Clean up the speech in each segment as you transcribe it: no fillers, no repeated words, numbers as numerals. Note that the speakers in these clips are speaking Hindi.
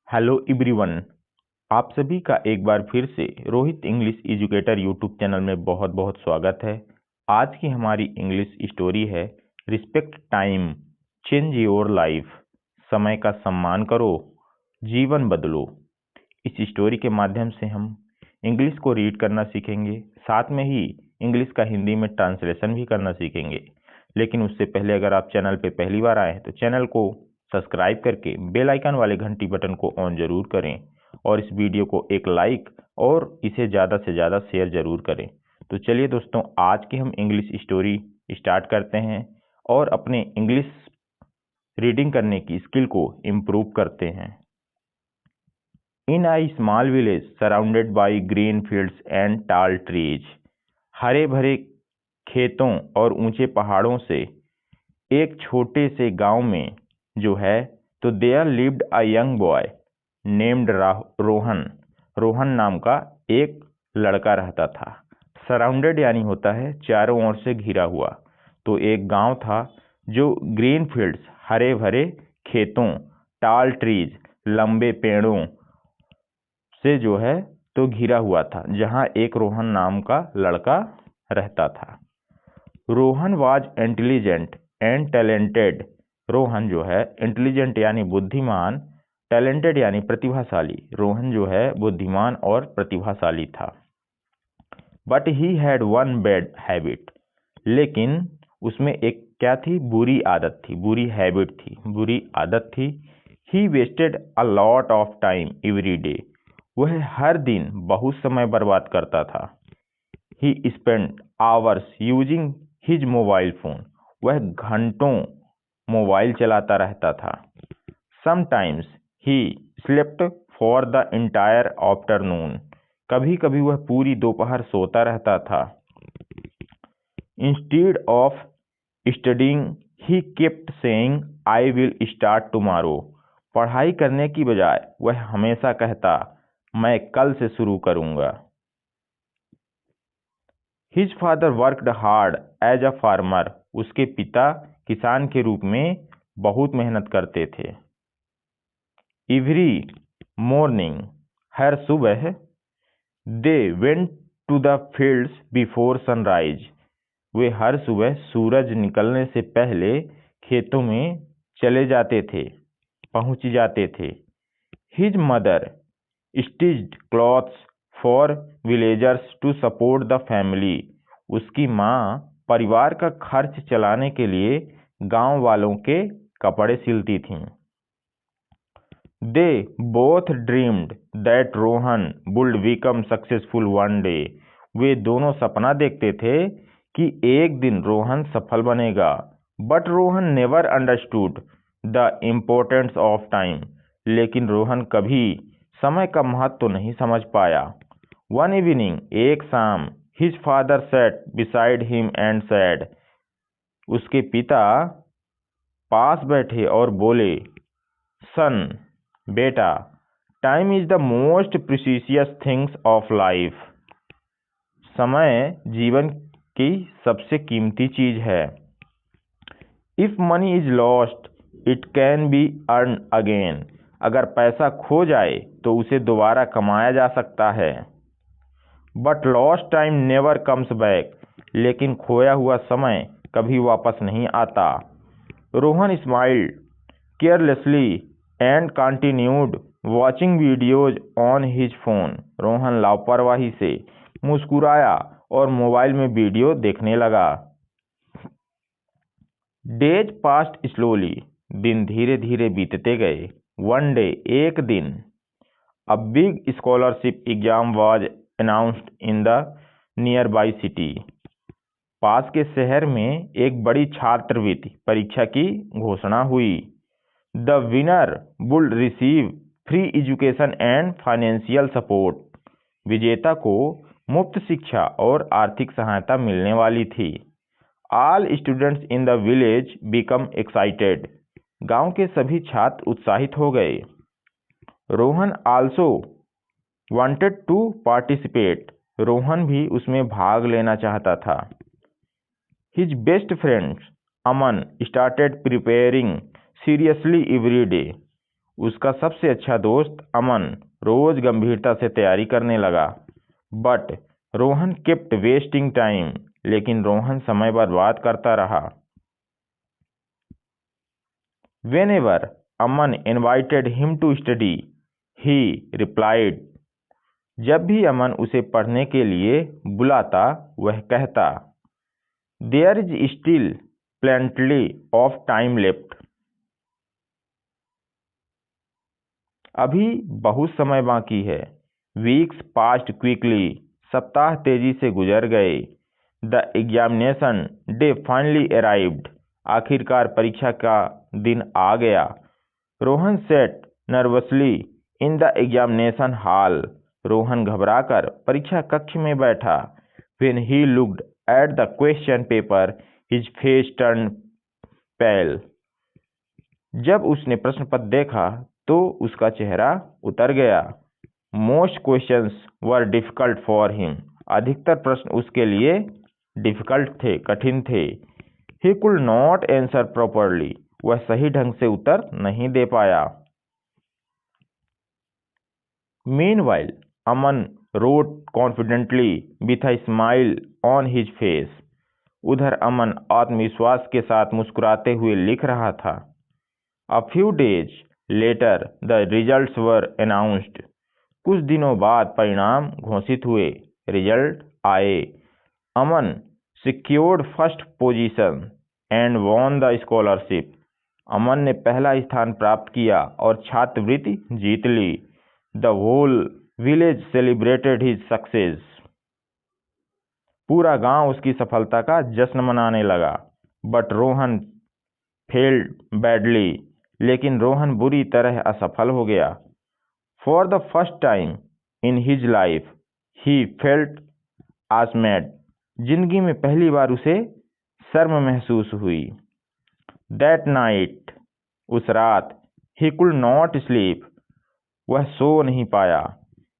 Hello everyone. आप सभी का एक बार फिर से Rohit English educator YouTube channel में बहुत बहुत स्वागत है। आज की हमारी इंग्लिश स्टोरी है respect time change your life. समय का सम्मान करो, जीवन बदलो। इस स्टोरी के माध्यम से हम इंग्लिश को रीड करना सीखेंगे, साथ में ही इंग्लिश का हिंदी में ट्रांसलेशन भी करना सीखेंगे। लेकिन उससे पहले अगर आप चैनल पे पहली बार आए हैं तो चैनल को सब्सक्राइब करके बेल आइकन वाले घंटी बटन को ऑन जरूर करें और इस वीडियो को एक लाइक और इसे ज़्यादा से ज़्यादा शेयर जरूर करें। तो चलिए दोस्तों, आज की हम इंग्लिश स्टोरी स्टार्ट करते हैं और अपने इंग्लिश रीडिंग करने की स्किल को इम्प्रूव करते हैं। In I small village surrounded by green fields and tall trees. हरे भरे खेतों और ऊंचे पहाड़ों से एक छोटे से गांव में जो है तो there lived a young boy named Rohan. Rohan नाम का एक लड़का रहता था। सराउंडेड यानी होता है चारों ओर से घिरा हुआ। तो एक गांव था जो ग्रीन फील्ड्स हरे भरे खेतों, टाल ट्रीज लंबे पेड़ों से जो है तो घिरा हुआ था, जहां एक रोहन नाम का लड़का रहता था। Rohan was intelligent and talented. Rohan जो है इंटेलिजेंट यानी बुद्धिमान, टैलेंटेड यानी प्रतिभाशाली। रोहन जो है बुद्धिमान और प्रतिभाशाली था। But he had one bad habit. लेकिन उसमें एक क्या थी? बुरी आदत थी, बुरी हैबिट थी, बुरी आदत थी। He wasted a lot of time every day. वह हर दिन बहुत समय बर्बाद करता था। He spend hours using his mobile phone. वह घंटों मोबाइल चलाता रहता था। Sometimes he slept for the entire afternoon. कभी कभी वह पूरी दोपहर सोता रहता था। Instead of studying he kept saying I will start tomorrow. पढ़ाई करने की बजाय वह हमेशा कहता, मैं कल से शुरू करूंगा। His father worked hard as a farmer. उसके पिता किसान के रूप में बहुत मेहनत करते थे। एवरी मॉर्निंग, हर सुबह, they went to the fields before sunrise. वे हर सुबह सूरज निकलने से पहले खेतों में चले जाते थे, पहुंच जाते थे। His mother stitched clothes for villagers to support the family. उसकी माँ परिवार का खर्च चलाने के लिए गांव वालों के कपड़े सिलती थीं। They both dreamed that Rohan would become successful one day. वे दोनों सपना देखते थे कि एक दिन रोहन सफल बनेगा। But Rohan never understood the importance of time. लेकिन रोहन कभी समय का महत्व तो नहीं समझ पाया। वन इवनिंग, एक शाम, his father sat beside him and said. Son पिता पास बैठे और बोले, सन, बेटा, time is the most precious things of life. समय जीवन की सबसे कीमती चीज है। If money is lost it can be earn again. अगर पैसा खो जाए तो उसे दोबारा कमाया जा सकता है। But lost time never comes back. लेकिन खोया हुआ समय कभी वापस नहीं आता। Rohan smiled carelessly and continued watching videos on his phone. Rohan लापरवाही से मुस्कुराया और मोबाइल में वीडियो देखने लगा। Days passed slowly. दिन धीरे धीरे बीतते गए। वन डे, एक दिन, a big scholarship exam was announced in the nearby city. पास के शहर में एक बड़ी छात्रवृत्ति परीक्षा की घोषणा हुई। The winner would receive free education and financial support. विजेता को मुफ्त शिक्षा और आर्थिक सहायता मिलने वाली थी। All students in the village become excited. गांव के सभी छात्र उत्साहित हो गए। Rohan also wanted to participate. Rohan भी उसमें भाग लेना चाहता था। His best friend Aman started preparing seriously every day. उसका सबसे अच्छा दोस्त अमन रोज गंभीरता से तैयारी करने लगा। But Rohan kept wasting time, लेकिन रोहन समय बर्बाद करता रहा। Whenever Aman invited him to study, he replied, जब भी अमन उसे पढ़ने के लिए बुलाता वह कहता, There is still plenty of time left. अभी बहुत समय बाकी है। Weeks passed quickly. सप्ताह तेजी से गुजर गए। The examination day finally arrived. आखिरकार परीक्षा का दिन आ गया। Rohan sat nervously in the examination hall. Rohan घबराकर परीक्षा कक्ष में बैठा। When he looked at the question paper, his face turned pale. जब उसने प्रश्न पत्र देखा तो उसका चेहरा उतर गया। Most questions were difficult for him. अधिकतर प्रश्न उसके लिए डिफिकल्ट थे, कठिन थे। He could not answer properly. वह सही ढंग से उत्तर नहीं दे पाया। Meanwhile, Aman wrote confidently with a smile on his face. उधर अमन आत्मविश्वास के साथ मुस्कुराते हुए लिख रहा था। A few days later, the results were announced. कुछ दिनों बाद परिणाम घोषित हुए। रिजल्ट आए। अमन secured first position and won the scholarship. अमन ने पहला स्थान प्राप्त किया और छात्रवृत्ति जीत ली। The whole village celebrated his success. पूरा गांव उसकी सफलता का जश्न मनाने लगा। But Rohan failed badly. लेकिन रोहन बुरी तरह असफल हो गया। For the first time in his life, he felt ashamed. जिंदगी में पहली बार उसे शर्म महसूस हुई। That night, उस रात, he could not sleep. वह सो नहीं पाया।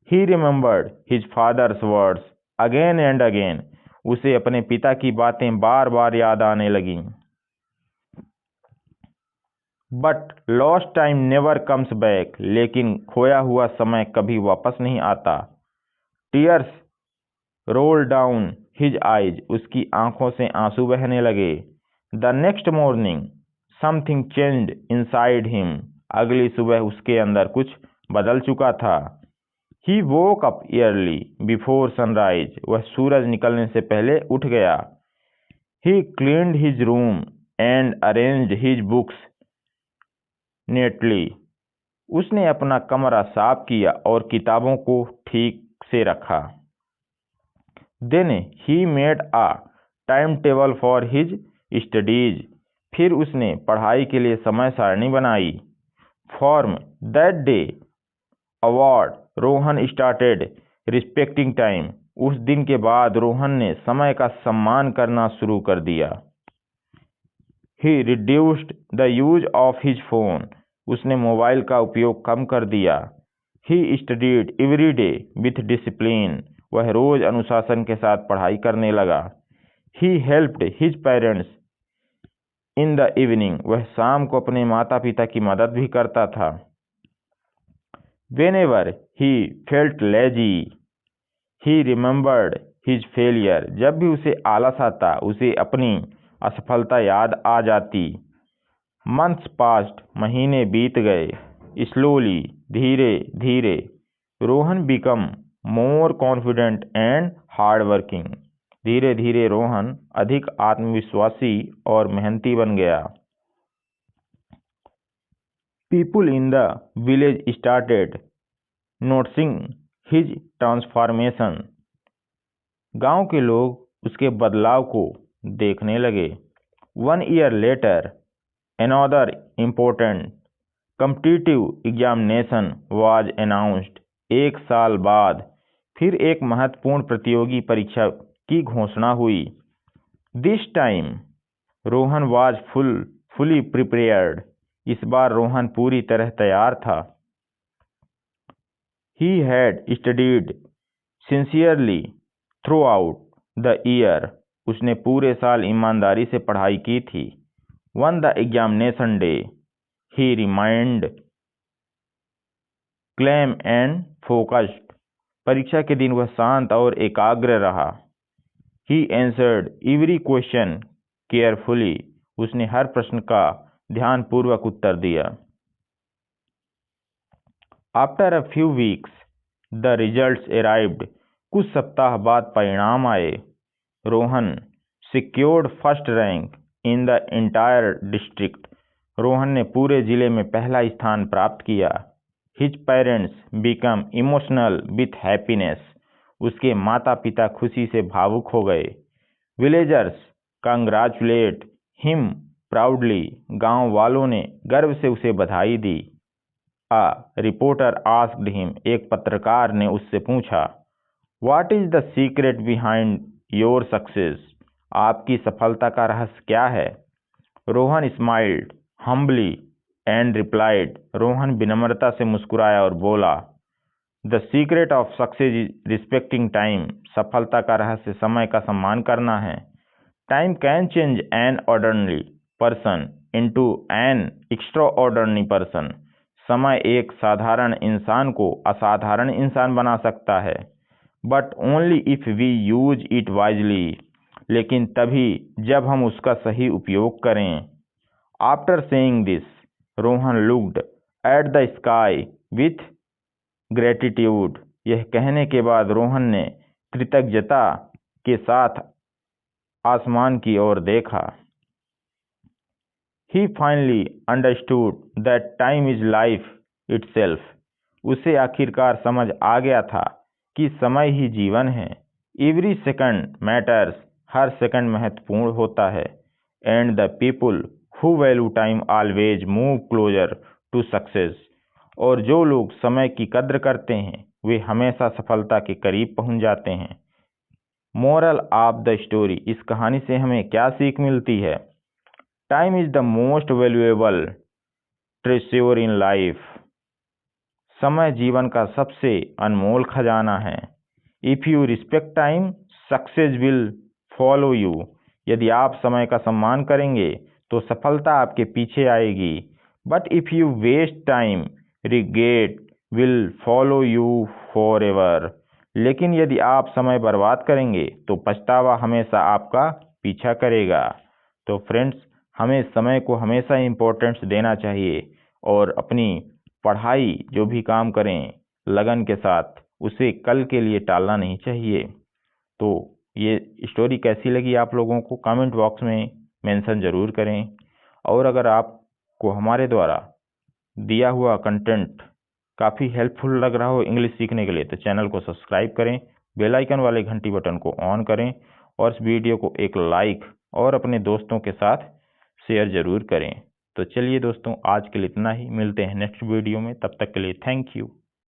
He remembered his father's words again and again. उसे अपने पिता की बातें बार बार याद आने लगीं। But lost time never comes back. लेकिन खोया हुआ समय कभी वापस नहीं आता। Tears rolled down his eyes. उसकी आंखों से आंसू बहने लगे। The next morning, something changed inside him. अगली सुबह उसके अंदर कुछ बदल चुका था। He woke up early before sunrise. वह सूरज निकलने से पहले उठ गया। He cleaned his room and arranged his books neatly. उसने अपना कमरा साफ किया और किताबों को ठीक से रखा। Then he made a timetable for his studies. फिर उसने पढ़ाई के लिए समय सारणी बनाई। From that day award, Rohan started respecting time. उस दिन के बाद रोहन ने समय का सम्मान करना शुरू कर दिया। He reduced the use of his phone. उसने मोबाइल का उपयोग कम कर दिया। He studied every day with discipline. वह रोज अनुशासन के साथ पढ़ाई करने लगा। He helped his parents in the evening. वह शाम को अपने माता पिता की मदद भी करता था। Whenever he felt lazy, he remembered his failure. जब भी उसे आलस आता, उसे अपनी असफलता याद आ जाती। Months passed. महीने बीत गए। Slowly, धीरे धीरे, Rohan become more confident and hardworking. धीरे धीरे रोहन अधिक आत्मविश्वासी और मेहनती बन गया। People in the village started noticing his transformation. गांव के लोग उसके बदलाव को देखने लगे। 1 year later, another important competitive examination was announced. 1 साल बाद फिर एक महत्वपूर्ण प्रतियोगी परीक्षा की घोषणा हुई। This time, Rohan was fully prepared. इस बार रोहन पूरी तरह तैयार था। He had studied sincerely throughout the year. उसने पूरे साल ईमानदारी से पढ़ाई की थी। On the examination day, he remained calm and focused. परीक्षा के दिन वह शांत और एकाग्र रहा। He answered every question carefully. उसने हर प्रश्न का ध्यानपूर्वक उत्तर दिया। After a few weeks the results arrived. कुछ सप्ताह बाद परिणाम आए। Rohan secured first rank in the entire district. Rohan ने पूरे जिले में पहला स्थान प्राप्त किया। His parents become emotional with happiness. उसके माता पिता खुशी से भावुक हो गए। Villagers congratulate him proudly. गांव वालों ने गर्व से उसे बधाई दी। A reporter asked him. एक पत्रकार ने उससे पूछा, what is the secret behind your success. आपकी सफलता का रहस्य क्या है। Rohan smiled humbly and replied. Rohan विनम्रता से मुस्कुराया और बोला, the secret of success is respecting time. सफलता का रहस्य समय का सम्मान करना है। Time can change an ordinary person into an extraordinary person. समय एक साधारण इंसान को असाधारण इंसान बना सकता है, but only if we use it wisely. लेकिन तभी जब हम उसका सही उपयोग करें। After saying this Rohan looked at the sky with gratitude. यह कहने के बाद रोहन ने कृतज्ञता के साथ आसमान की ओर देखा। He finally understood that time is life itself. उसे आखिरकार समझ आ गया था कि समय ही जीवन है। Every second matters. हर सेकंड महत्वपूर्ण होता है। And the people who value time always move closer to success. और जो लोग समय की कद्र करते हैं वे हमेशा सफलता के करीब पहुंच जाते हैं। Moral of the story. इस कहानी से हमें क्या सीख मिलती है। Time is the most valuable treasure in life. समय जीवन का सबसे अनमोल खजाना है। If you respect time success will follow you. यदि आप समय का सम्मान करेंगे तो सफलता आपके पीछे आएगी। But if you waste time regret will follow you forever. लेकिन यदि आप समय बर्बाद करेंगे तो पछतावा हमेशा आपका पीछा करेगा। तो फ्रेंड्स, हमें समय को हमेशा इम्पोर्टेंस देना चाहिए और अपनी पढ़ाई जो भी काम करें लगन के साथ उसे कल के लिए टालना नहीं चाहिए। तो ये स्टोरी कैसी लगी आप लोगों को कमेंट बॉक्स में मेंशन ज़रूर करें। और अगर आपको हमारे द्वारा दिया हुआ कंटेंट काफ़ी हेल्पफुल लग रहा हो इंग्लिश सीखने के लिए तो चैनल को सब्सक्राइब करें, बेल आइकन वाले घंटी बटन को ऑन करें और इस वीडियो को एक लाइक और अपने दोस्तों के साथ शेयर ज़रूर करें। तो चलिए दोस्तों, आज के लिए इतना ही। मिलते हैं नेक्स्ट वीडियो में। तब तक के लिए थैंक यू।